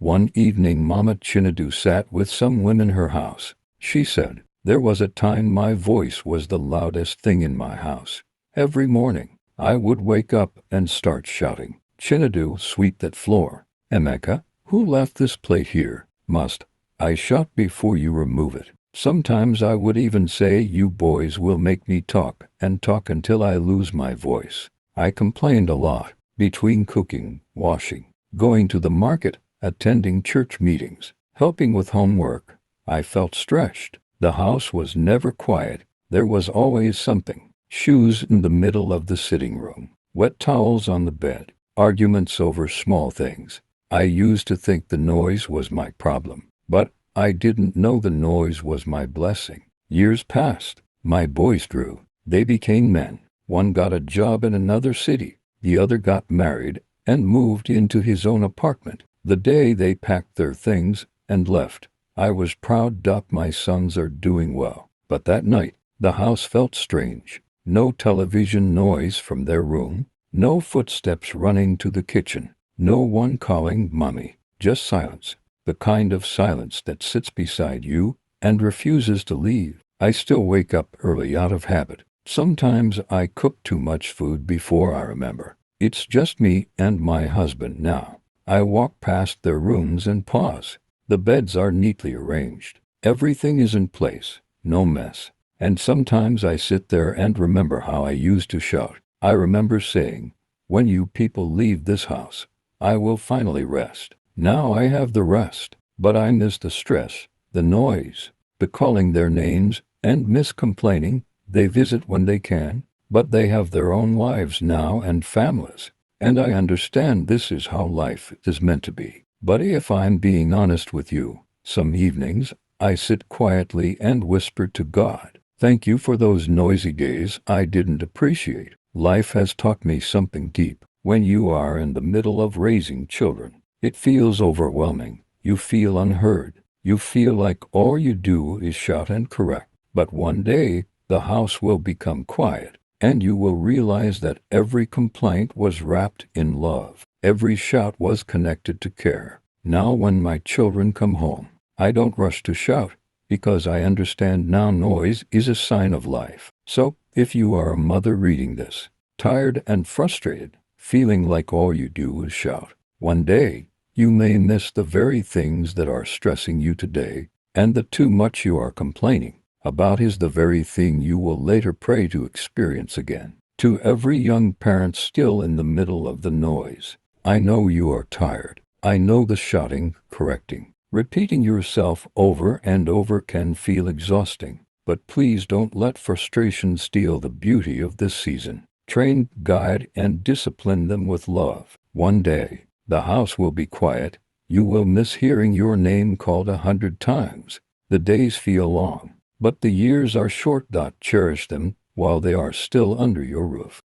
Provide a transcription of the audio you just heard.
One evening Mama Chinadu sat with someone in her house. She said, "There was a time my voice was the loudest thing in my house. Every morning, I would wake up and start shouting, 'Chinadu, sweep that floor. Emeka, who left this plate here? Must I shout before you remove it?' Sometimes I would even say, 'You boys will make me talk and talk until I lose my voice.' I complained a lot, between cooking, washing, going to the market, attending church meetings, helping with homework. I felt stressed. The house was never quiet. There was always something. Shoes in the middle of the sitting room, wet towels on the bed, arguments over small things. I used to think the noise was my problem, but I didn't know the noise was my blessing. Years passed. My boys grew. They became men. One got a job in another city. The other got married and moved into his own apartment. The day they packed their things and left, I was proud that my sons are doing well. But that night, the house felt strange. No television noise from their room. No footsteps running to the kitchen. No one calling mommy. Just silence. The kind of silence that sits beside you and refuses to leave. I still wake up early out of habit. Sometimes I cook too much food before I remember. It's just me and my husband now. I walk past their rooms and pause. The beds are neatly arranged. Everything is in place. No mess. And sometimes I sit there and remember how I used to shout. I remember saying, "When you people leave this house, I will finally rest." Now I have the rest, but I miss the stress, the noise, the calling their names, and miss complaining. They visit when they can, but they have their own lives now and families. And I understand this is how life is meant to be. But if I'm being honest with you, some evenings, I sit quietly and whisper to God, "Thank you for those noisy days I didn't appreciate." Life has taught me something deep. When you are in the middle of raising children, it feels overwhelming. You feel unheard. You feel like all you do is shout and correct. But one day, the house will become quiet, and you will realize that every complaint was wrapped in love. Every shout was connected to care. Now when my children come home, I don't rush to shout, because I understand now noise is a sign of life. So, if you are a mother reading this, tired and frustrated, feeling like all you do is shout, one day, you may miss the very things that are stressing you today, and the too much you are complaining about is the very thing you will later pray to experience again. To every young parent still in the middle of the noise, I know you are tired. I know the shouting, correcting, repeating yourself over and over can feel exhausting, but please don't let frustration steal the beauty of this season. Train, guide, and discipline them with love. One day, the house will be quiet. You will miss hearing your name called 100 times. The days feel long, but the years are short. Cherish them while they are still under your roof.